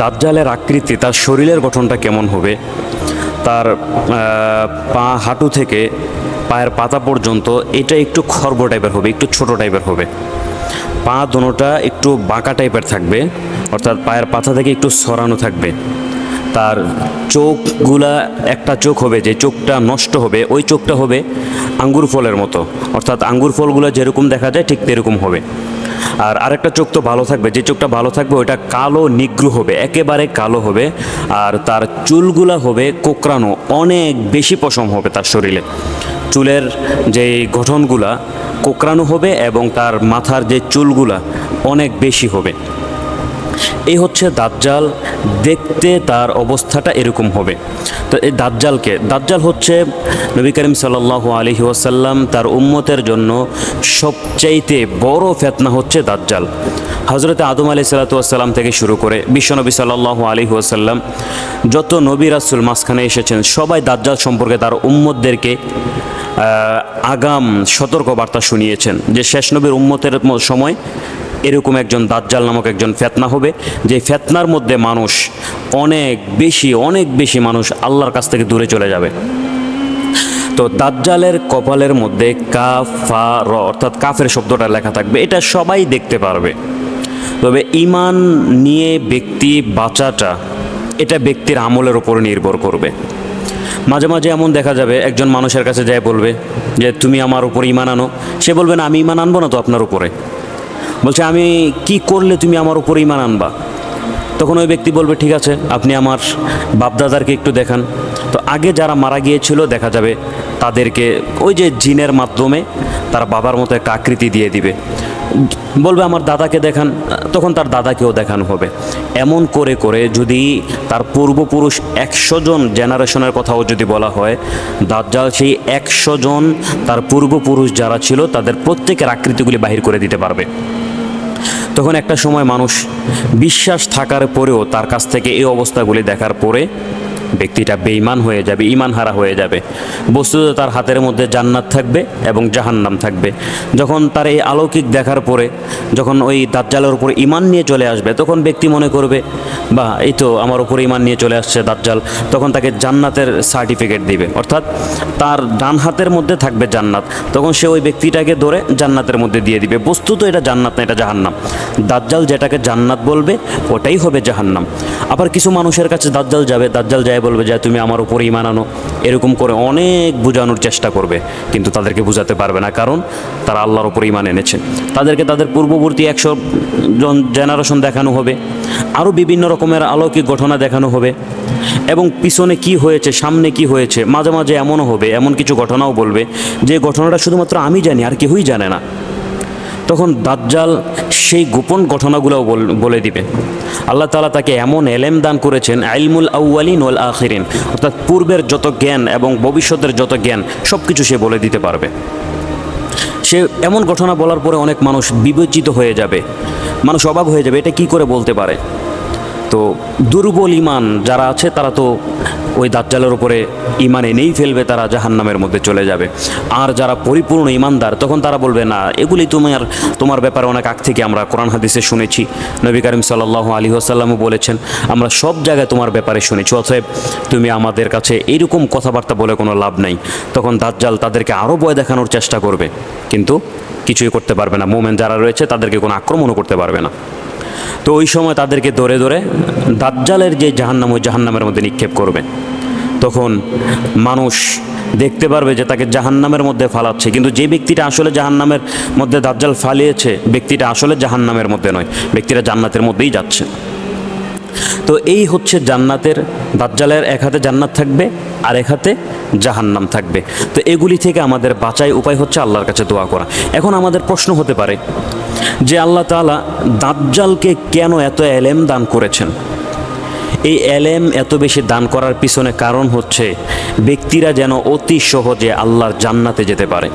দাজ্জালের আকৃতি, তার শরীরের গঠনটা কেমন হবে, তার পা হাঁটু থেকে পায়ের পাতা পর্যন্ত এটা একটু খর্ব টাইপের হবে, একটু ছোট টাইপের হবে। পা দোনোটা একটু বাঁকা টাইপের থাকবে, অর্থাৎ পায়ের পাতা থেকে একটু সরানো থাকবে। তার চোখগুলা, একটা চোখ হবে যে চোখটা নষ্ট হবে, ওই চোখটা হবে আঙ্গুর ফলের মতো, অর্থাৎ আঙ্গুর ফলগুলো যেরকম দেখা যায় ঠিক তেরকম হবে। আর আরেকটা চোখ তো ভালো থাকবে, যে চোখটা ভালো থাকবে ওইটা কালো নিগ্রু হবে, একেবারে কালো হবে। আর তার চুলগুলা হবে কোঁকড়ানো, অনেক বেশি পশম হবে তার শরীরে। চুলের যে গঠনগুলা কোঁকড়ানো হবে এবং তার মাথার যে চুলগুলা অনেক বেশি হবে। এই হচ্ছে দাজ্জাল, দেখতে তার অবস্থাটা এরকম হবে। তো এই দাজ্জাল হচ্ছে নবী করিম সাল্লাল্লাহু আলাইহি ওয়াসাল্লাম তার উম্মতের জন্য সবচাইতে বড় ফিতনা হচ্ছে দাজ্জাল। হযরতে আদম আলাইহিস সালাতু ওয়াসসালাম থেকে শুরু করে বিশ্বনবী সাল্লাল্লাহু আলাইহি ওয়াসাল্লাম যত নবী রাসূল মাঝখানে এসেছেন সবাই দাজ্জাল সম্পর্কে তার উম্মতদেরকে আগাম সতর্কবার্তা শুনিয়েছেন যে শেষ নবীর উম্মতের সময় এরকম একজন দাজ্জাল নামক একজন ফিতনা হবে, যে ফিতনার মধ্যে মানুষ অনেক বেশি মানুষ আল্লাহর কাছ থেকে দূরে চলে যাবে। তো দাজ্জালের কপালের মধ্যে কাফ ফা র অর্থাৎ কাফের শব্দটা লেখা থাকবে, এটা সবাই দেখতে পারবে। তবে ঈমান নিয়ে ব্যক্তি বাঁচাটা এটা ব্যক্তির আমলের উপর নির্ভর করবে। মাঝে মাঝে এমন দেখা যাবে একজন মানুষের কাছে যায় বলবে যে তুমি আমার উপর ঈমান আনো, সে বলবে না আমি ঈমান আনবো না তো আপনার উপরে, বলছে আমি কি করলে তুমি আমার উপর ঈমান আনবা? তখন ওই ব্যক্তি বলবে ঠিক আছে আপনি আমার বাপদাদারকে একটু দেখান। তো আগে যারা মারা গিয়েছিল দেখা যাবে তাদেরকে ওই যে জিনের মাধ্যমে তার বাবার মতো একটা আকৃতি দিয়ে দিবে, বলবে আমার দাদাকে দেখান, তখন তার দাদাকেও দেখানো হবে। এমন করে করে যদি তার পূর্বপুরুষ 100 জন জেনারেশনের কথাও যদি বলা হয়, দাজ্জাল সেই 100 জন তার পূর্বপুরুষ যারা ছিল তাদের প্রত্যেকের আকৃতিগুলি বাহির করে দিতে পারবে। তখন একটা সময় মানুষ বিশ্বাস থাকার পরেও তার কাছ থেকে এই অবস্থাগুলি দেখার পরে ব্যক্তিটা বেঈমান হয়ে যাবে, ঈমানহারা হয়ে যাবে। বস্তুত তার হাতের মধ্যে জান্নাত থাকবে এবং জাহান্নাম থাকবে। যখন তার এই অলৌকিক দেখার পরে যখন ওই দাজ্জালের উপর ঈমান নিয়ে চলে আসবে, তখন ব্যক্তি মনে করবে বা এই তো আমার উপর ঈমান নিয়ে চলে আসছে দাজ্জাল, তখন তাকে জান্নাতের সার্টিফিকেট দিবে, অর্থাৎ তার ডান হাতের মধ্যে থাকবে জান্নাত, তখন সে ওই ব্যক্তিটাকে ধরে জান্নাতের মধ্যে দিয়ে দিবে। বস্তুত এটা জান্নাত না, এটা জাহান্নাম। দাজ্জাল যেটাকে জান্নাত বলবে ওটাই হবে জাহান্নাম। আবার কিছু মানুষের কাছে দাজ্জাল যায় বলবে যে তুমি আমার উপর ঈমান আনো, এরকম করে অনেক বোঝানোর চেষ্টা করবে, কিন্তু তাদেরকে বোঝাতে পারবে না, কারণ তারা আল্লাহর উপর ঈমান এনেছে। তাদেরকে তাদের পূর্ববর্তী 100 জন জেনারেশন দেখানো হবে, আরও বিভিন্ন রকমের অলৌকিক ঘটনা দেখানো হবে, এবং পিছনে কি হয়েছে সামনে কি হয়েছে মাঝে মাঝে এমনও হবে, এমন কিছু ঘটনাও বলবে যে ঘটনাটা শুধুমাত্র আমি জানি আর কেউই জানে না। তখন দাজ্জাল সেই গোপন ঘটনাগুলোও বলে দিবে। আল্লাহ তাআলা তাকে এমন এলেম দান করেছেন, ইলমুল আউয়ালিন ওয়াল আখিরিন, অর্থাৎ পূর্বের যত জ্ঞান এবং ভবিষ্যতের যত জ্ঞান সব কিছু সে বলে দিতে পারবে। সে এমন ঘটনা বলার পরে অনেক মানুষ বিবেচিত হয়ে যাবে, মানুষ অবাক হয়ে যাবে, এটা কি করে বলতে পারে। তো দুর্বল ঈমান যারা আছে তারা তো ওই দাজ্জালের উপরে ঈমান এনেই ফেলবে, তারা জাহান্নামের মধ্যে চলে যাবে। আর যারা পরিপূর্ণ ঈমানদার তখন তারা বলবে না এগুলি তোমার ব্যাপারে অনেক আগ থেকে আমরা কোরআন হাদিসে শুনেছি, নবী করিম সাল্লাল্লাহু আলাইহি ওয়াসাল্লামও বলেছেন, আমরা সব জায়গায় তোমার ব্যাপারে শুনেছি, অতএব তুমি আমাদের কাছে এইরকম কথাবার্তা বলে কোনো লাভ নাই। তখন দাজ্জাল তাদেরকে আরও ভয় দেখানোর চেষ্টা করবে, কিন্তু কিছুই করতে পারবে না। মুমিন যারা রয়েছে তাদেরকে কোনো আক্রমণও করতে পারবে না। তো ওই সময় তাদেরকে ধরে ধরে দাজ্জালের যে জাহান্নাম, ওই জাহান্নামের মধ্যে নিক্ষেপ করবে। তখন মানুষ দেখতে পারবে যে তাকে জাহান্নামের মধ্যে ফালাচ্ছে, কিন্তু যে ব্যক্তিটা আসলে জাহান্নামের মধ্যে দাজ্জাল ফালিয়েছে ব্যক্তিটা আসলে জাহান্নামের মধ্যে নয়, ব্যক্তিটা জান্নাতের মধ্যেই যাচ্ছে। তো এই হচ্ছে জান্নাতের, দাজ্জালের এক হাতে জান্নাত থাকবে আর এক হাতে জাহান্নাম থাকবে। তো এগুলি থেকে আমাদের বাঁচাই উপায় হচ্ছে আল্লাহর কাছে দোয়া করা। এখন আমাদের প্রশ্ন হতে পারে যে আল্লাহ তাআলা দাজ্জালকে কেন এত এলেম দান করেছেন? এই এলেম এত বেশি দান করার পিছনে কারণ হচ্ছে ব্যক্তিরা যেন অতি সহজে আল্লাহর জান্নাতে যেতে পারে।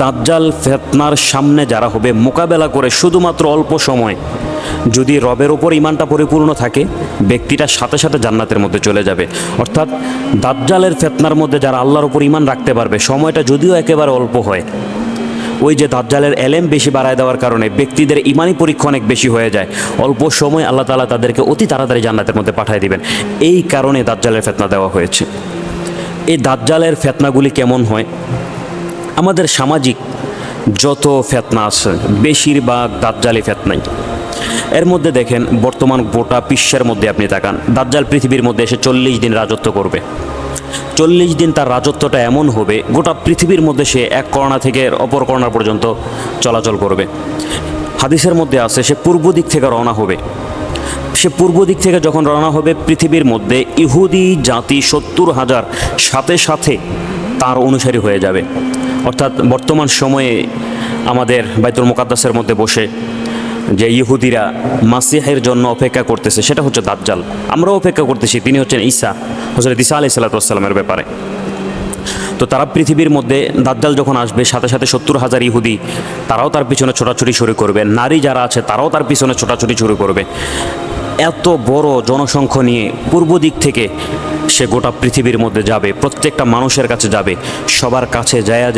দাজ্জাল ফিতনার সামনে যারা হবে মোকাবেলা করে শুধুমাত্র অল্প সময় যদি রবের ওপর ঈমানটা পরিপূর্ণ থাকে, ব্যক্তিটা সাথে সাথে জান্নাতের মধ্যে চলে যাবে। অর্থাৎ দাজ্জালের ফিতনার মধ্যে যারা আল্লাহর ওপর ঈমান রাখতে পারবে, সময়টা যদিও একেবারে অল্প হয়, ওই যে দাজ্জালের এলেম বেশি বাড়ায় দেওয়ার কারণে ব্যক্তিদের ইমানি পরীক্ষা অনেক বেশি হয়ে যায়, অল্প সময় আল্লাহ তাআলা তাদেরকে অতি তাড়াতাড়ি জান্নাতের মধ্যে পাঠিয়ে দিবেন। এই কারণে দাজ্জালের ফিতনা দেওয়া হয়েছে। এই দাজ্জালের ফিতনাগুলি কেমন হয়? আমাদের সামাজিক যত ফিতনা আছে বেশিরভাগ দাজ্জালি ফিতনাই। এর মধ্যে দেখেন বর্তমান গোটা বিশ্বের মধ্যে আপনি তাকান, দাজ্জাল পৃথিবীর মধ্যে এসে 40 দিন রাজত্ব করবে। 40 দিন তার রাজত্বটা এমন হবে, গোটা পৃথিবীর মধ্যে সে এক কর্ণা থেকে অপর কর্ণা পর্যন্ত চলাচল করবে। হাদিসের মধ্যে আছে সে পূর্ব দিক থেকে রওনা হবে। সে পূর্ব দিক থেকে যখন রওনা হবে, পৃথিবীর মধ্যে ইহুদি জাতি 70,000 সাথে সাথে তার অনুসারী হয়ে যাবে। অর্থাৎ বর্তমান সময়ে আমাদের বাইতুল মুকাদ্দাসের মধ্যে বসে যে ইহুদিরা মাসিহের জন্য অপেক্ষা করতেছে, সেটা হচ্ছে দাজ্জাল। আমরাও অপেক্ষা করতেছি, তিনি হচ্ছেন ঈসা, হযরত ঈসা আলাইহিস সালামের ব্যাপারে। তো তারা পৃথিবীর মধ্যে দাজ্জাল যখন আসবে, সাথে সাথে 70,000 ইহুদি তারাও তার পিছনে ছোটাছুটি শুরু করবে। নারী যারা আছে তারাও তার পিছনে ছোটাছুটি শুরু করবে। এত বড় জনসংখ্যা নিয়ে পূর্ব দিক থেকে সে গোটা পৃথিবীর মধ্যে যাবে, প্রত্যেকটা মানুষের কাছে যাবে, সবার কাছে যায়া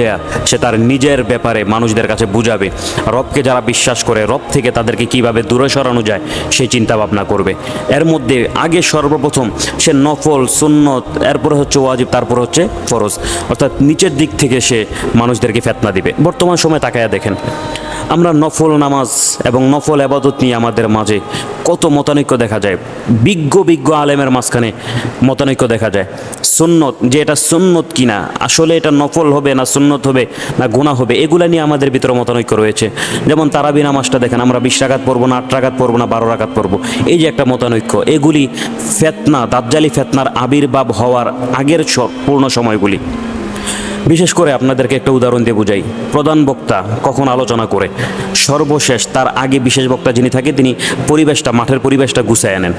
সে তার নিজের ব্যাপারে মানুষদের কাছে বুঝাবে। রবকে যারা বিশ্বাস করে, রব থেকে তাদেরকে কিভাবে দূরে সরানো যায় সেই চিন্তা ভাবনা করবে। এর মধ্যে আগে সর্বপ্রথম সে নফল, সুন্নত, এরপরে হচ্ছে ওয়াজিব, তারপর হচ্ছে ফরজ, অর্থাৎ নিচের দিক থেকে সে মানুষদেরকে ফিতনা দিবে। বর্তমান সময় তাকায়া দেখেন, আমরা নফল নামাজ এবং নফল ইবাদত নিয়ে আমাদের মাঝে কত মতানৈক্য দেখা যায়। বিজ্ঞ আলেমের মাঝখানে মতানৈক্য দেখা যায়। সুন্নত, যে এটা সুন্নত কিনা, আসলে এটা নফল হবে না সুন্নত হবে না গুনাহ হবে, এগুলা নিয়ে আমাদের ভিতরে মতানৈক্য রয়েছে। যেমন তারাবি নামাজটা দেখেন, আমরা 20 রাকাত পড়বো না, 8 রাকাত পড়বো না, 12 রাকাত পড়বো, এই যে একটা মতানৈক্য। এগুলি ফিতনা, দাজ্জালি ফিতনার আবির্ভাব হওয়ার আগের পূর্ণ সময়গুলি। বিশেষ করে আপনাদেরকে একটা উদাহরণ দিয়ে বুঝাই। প্রধান বক্তা কখন আলোচনা করে, সর্বশেষ তার আগে বিশেষ বক্তা যিনি থাকে তিনি পরিবেশটা, মাঠের পরিবেশটা গুছায় আনেন।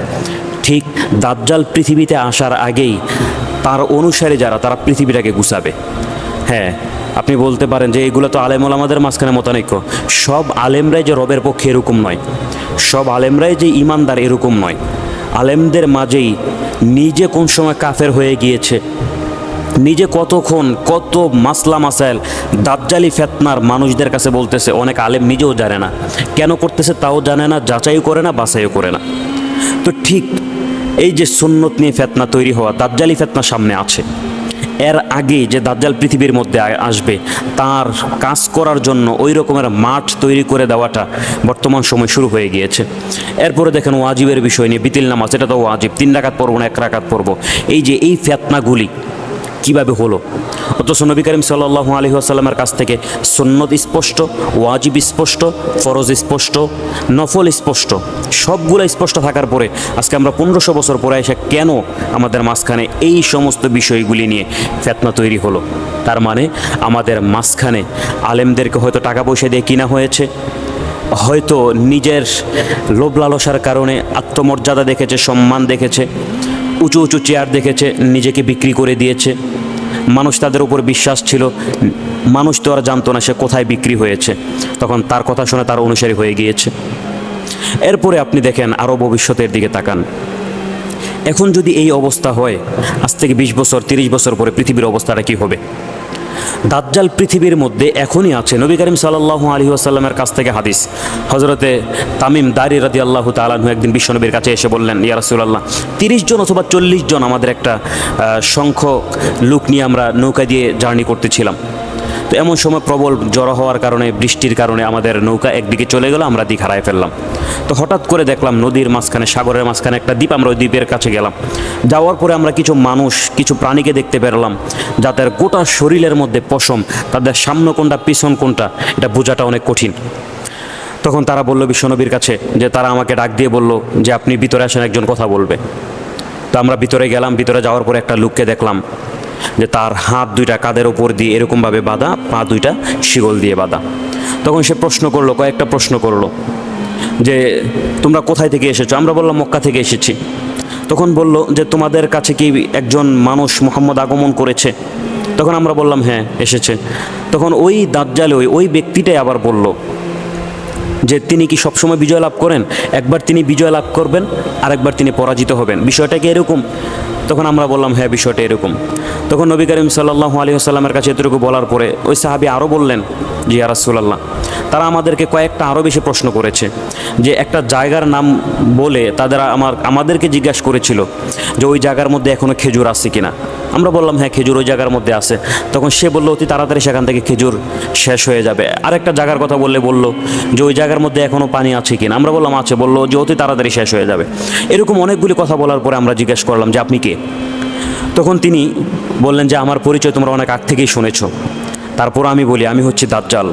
ঠিক দাজ্জাল পৃথিবীতে আসার আগেই তার অনুসারী যারা, তারা পৃথিবীটাকে গুছাবে। হ্যাঁ, আপনি বলতে পারেন যে এগুলো তো আলেম ওলামাদের মাঝখানে মতানৈক্য। সব আলেমরাই যে রবের পক্ষে এরকম নয়, সব আলেমরাই যে ইমানদার এরকম নয়। আলেমদের মাঝেই নিজে কোন সময় কাফের হয়ে গিয়েছে, নিজে কতক্ষণ কত মাসলা মাসাইল দাজ্জালি ফিতনার মানুষদের কাছে বলতেছে, অনেক আলেম নিজেও জানে না কেন করতেছে, তাও জানে না, যাচাইও করে না, বাছাইও করে না। তো ঠিক এই যে সুন্নত নিয়ে ফিতনা তৈরি হওয়া, দাজ্জালি ফিতনা সামনে আছে। এর আগে যে দাজ্জাল পৃথিবীর মধ্যে আসবে, তার কাজ করার জন্য ওই রকমের মাঠ তৈরি করে দেওয়াটা বর্তমান সময় শুরু হয়ে গিয়েছে। এরপরে দেখেন ওয়াজিবের বিষয় নিয়ে, বিতিল নামাজ, এটা তো ওয়াজিব, 3 রাকাত পড়বো না 1 রাকাত পড়বো। এই যে এই ফিতনাগুলি কিভাবে হলো? অথচ নবী করিম সাল্লাল্লাহু আলাইহি ওয়াসাল্লামের কাছ থেকে সুন্নত স্পষ্ট, ওয়াজিব স্পষ্ট, ফরজ স্পষ্ট, নফল স্পষ্ট, সবগুলো স্পষ্ট থাকার পরে আজকে আমরা 1500 বছর পরে এসে কেন আমাদের মাঝখানে এই সমস্ত বিষয়গুলি নিয়ে ফিতনা তৈরি হলো? তার মানে আমাদের মাঝখানে আলেমদেরকে হয়তো টাকা পয়সা দিয়ে কিনা হয়েছে, হয়তো নিজের লোভ লালসার কারণে আত্মমর্যাদা দেখেছে, সম্মান দেখেছে, উঁচু উঁচু চেয়ার দেখেছে, নিজেকে বিক্রি করে দিয়েছে। মানুষ তাদের উপর বিশ্বাস ছিল, মানুষ তো আর জানতো না সে কোথায় বিক্রি হয়েছে, তখন তার কথা শুনে তার অনুসারী হয়ে গিয়েছে। এরপরে আপনি দেখেন আরও ভবিষ্যতের দিকে তাকান। এখন যদি এই অবস্থা হয়, আজ থেকে 20 বছর 30 বছর পরে পৃথিবীর অবস্থাটা কী হবে? দাজ্জাল পৃথিবীর মধ্যে এখনই আছে। নবী করিম সাল্লাল্লাহু আলাইহি ওয়াসাল্লামের কাছ থেকে হাদিস, হযরতে তামিম দারি রাদিয়াল্লাহু তাআলা আনহু একদিন বিশ্বনবীর কাছে এসে বললেন, ইয়া রাসূলুল্লাহ, 30 জন অথবা 40 জন আমাদের একটা সংখ্যক লোক নিয়ে আমরা নৌকা দিয়ে জার্নি করতেছিলাম। তো এমন সময় প্রবল ঝড় হওয়ার কারণে, বৃষ্টির কারণে আমাদের নৌকা একদিকে চলে গেল, আমরা দিক হারায় ফেললাম। তো হঠাৎ করে দেখলাম নদীর মাঝখানে, সাগরের মাঝখানে একটা দ্বীপ, আমরা ওই দ্বীপের কাছে গেলাম। যাওয়ার পরে আমরা কিছু মানুষ, কিছু প্রাণীকে দেখতে পেলাম যাদের গোটা শরীরের মধ্যে পশম, তাদের সামনে কোনটা পিছন কোনটা এটা বোঝাটা অনেক কঠিন। তখন তারা বলল বিশ্বনবীর কাছে, যে তারা আমাকে ডাক দিয়ে বলল যে আপনি ভিতরে আসেন, একজন কথা বলবে। তো আমরা ভিতরে গেলাম। ভিতরে যাওয়ার পরে একটা লোককে দেখলাম যে তার হাত 2টা কাঁধের ওপর দিয়ে এরকমভাবে বাঁধা, পা 2টা শিকল দিয়ে বাঁধা। তখন সে প্রশ্ন করলো, কয়েকটা প্রশ্ন করলো যে তোমরা কোথায় থেকে এসেছো? আমরা বললাম মক্কা থেকে এসেছি। তখন বলল যে তোমাদের কাছে কি একজন মানুষ মুহাম্মদ আগমন করেছে? তখন আমরা বললাম হ্যাঁ এসেছে। তখন ওই দাজ্জাল, ওই ব্যক্তিটাই আবার বলল যে তিনি কি সবসময় বিজয় লাভ করেন? একবার তিনি বিজয় লাভ করবেন, আরেকবার তিনি পরাজিত হবেন, বিষয়টা কি এরকম? তখন আমরা বললাম হ্যাঁ, বিষয়টা এরকম। তখন নবী করিম সাল্লাল্লাহু আলাইহি ওয়াসাল্লামের কাছে এতটুকু বলার পরে ওই সাহাবী আরও বললেন, জি ইয়া রাসূলুল্লাহ, তারা আমাদেরকে কয়েকটা আরও বেশি প্রশ্ন করেছে, যে একটা জায়গার নাম বলে আমাদেরকে জিজ্ঞাসা করেছিল যে ওই জায়গার মধ্যে এখনও খেজুর আছে কিনা। আমরা বললাম হ্যাঁ, খেজুর ওই জায়গার মধ্যে আছে। তখন সে বলল অতি তাড়াতাড়ি সেখান থেকে খেজুর শেষ হয়ে যাবে। আরেকটা জায়গার কথা বলল যে ওই জায়গার মধ্যে এখনও পানি আছে কিনা। আমরা বললাম আছে। বললো যে অতি তাড়াতাড়ি শেষ হয়ে যাবে। এরকম অনেকগুলি কথা বলার পরে আমরা জিজ্ঞেস করলাম যে আপনি কে? তখন তিনি বললেন যে আমার পরিচয় তোমরা অনেক আগ থেকেই শুনেছ। তারপর আমি বলি আমি হচ্ছি দাজ্জাল,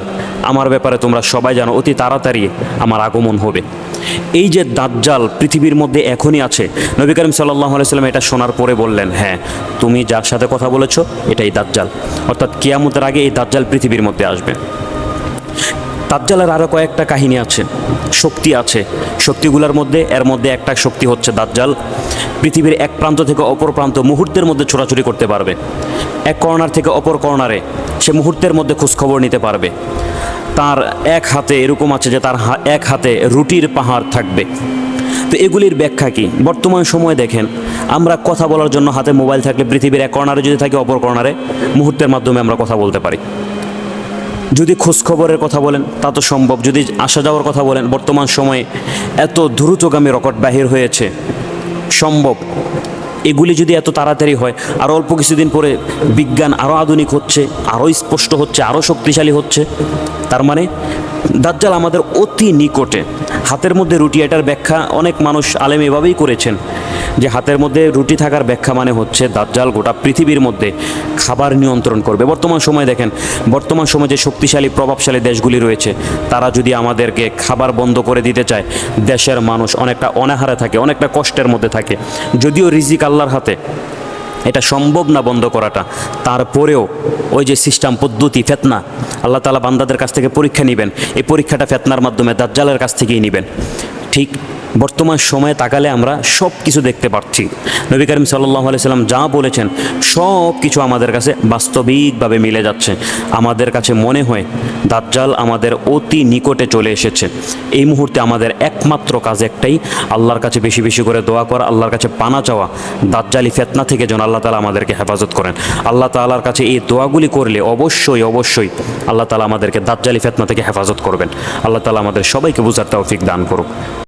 আমার ব্যাপারে তোমরা সবাই জানো, অতি তাড়াতাড়ি আমার আগমন হবে। এই যে দাজ্জাল পৃথিবীর মধ্যে এখনই আছে, নবী করিম সাল্লাল্লাহু আলাইহি ওয়াসাল্লাম এটা শোনার পরে বললেন হ্যাঁ, তুমি যার সাথে কথা বলেছো এটাই দাজ্জাল, অর্থাৎ কিয়ামতের আগে এই দাজ্জাল পৃথিবীর মধ্যে আসবে। দাজ্জালের আরও কয়েকটা কাহিনী আছে, শক্তি আছে। শক্তিগুলোর মধ্যে এর মধ্যে একটা শক্তি হচ্ছে দাজ্জাল পৃথিবীর এক প্রান্ত থেকে অপর প্রান্ত মুহূর্তের মধ্যে ছোটাছুটি করতে পারবে। এক কর্নার থেকে অপর কর্নারে সে মুহূর্তের মধ্যে খোঁজখবর নিতে পারবে। তার এক হাতে এরকম আছে যে তার এক হাতে রুটির পাহাড় থাকবে। তো এগুলির ব্যাখ্যা কি? বর্তমান সময়ে দেখেন, আমরা কথা বলার জন্য হাতে মোবাইল থাকলে পৃথিবীর এক কর্নারে যদি থাকে অপর কর্নারে মুহূর্তের মাধ্যমে আমরা কথা বলতে পারি। যদি খোঁজখবরের কথা বলেন তা তো সম্ভব। যদি আসা যাওয়ার কথা বলেন, বর্তমান সময়ে এত দ্রুতগামী রকেট বাহির হয়েছে, সম্ভব। এগুলি যদি এত তাড়াতাড়ি হয়, আর অল্প কিছুদিন পরে বিজ্ঞান আরও আধুনিক হচ্ছে, আরও স্পষ্ট হচ্ছে, আরও শক্তিশালী হচ্ছে। তার মানে দাজ্জাল আমাদের অতি নিকটে। হাতের মধ্যে রুটি, এটার ব্যাখ্যা অনেক মানুষ আলেম এভাবেই করেছেন যে হাতের মধ্যে রুটি থাকার ব্যাখ্যা মানে হচ্ছে দাজ্জাল গোটা পৃথিবীর মধ্যে খাবার নিয়ন্ত্রণ করবে। বর্তমান সময়ে দেখেন, বর্তমান সময়ে যে শক্তিশালী প্রভাবশালী দেশগুলি রয়েছে, তারা যদি আমাদেরকে খাবার বন্ধ করে দিতে চায়, দেশের মানুষ অনেকটা অনাহারে থাকে, অনেকটা কষ্টের মধ্যে থাকে। যদিও রিজিক আল্লাহর হাতে, এটা সম্ভব না বন্ধ করাটা, তারপরেও ওই যে সিস্টেম পদ্ধতি ফেতনা, আল্লাহ তাআলা বান্দাদের কাছ থেকে পরীক্ষা নেবেন। এই পরীক্ষাটা ফেতনার মাধ্যমে দাজ্জালের কাছ থেকেই নেবেন। ঠিক বর্তমান সময়ে তাকালে আমরা সব কিছু দেখতে পাচ্ছি। নবী করিম সাল্লাল্লাহু আলাইহি সাল্লাম যা বলেছেন সব কিছু আমাদের কাছে বাস্তবিকভাবে মিলে যাচ্ছে। আমাদের কাছে মনে হয় দাজ্জাল আমাদের অতি নিকটে চলে এসেছে। এই মুহূর্তে আমাদের একমাত্র কাজ একটাই, আল্লাহর কাছে বেশি বেশি করে দোয়া করা, আল্লাহর কাছে পানা চাওয়া দাজ্জালি ফেতনা থেকে যেন আল্লাহ তাআলা আমাদেরকে হেফাজত করেন। আল্লাহ তাআলার কাছে এই দোয়াগুলি করলে অবশ্যই আল্লাহ তাআলা আমাদেরকে দাজ্জালি ফেতনা থেকে হেফাজত করবেন। আল্লাহ তাআলা আমাদের সবাইকে বুঝার তৌফিক দান করুক।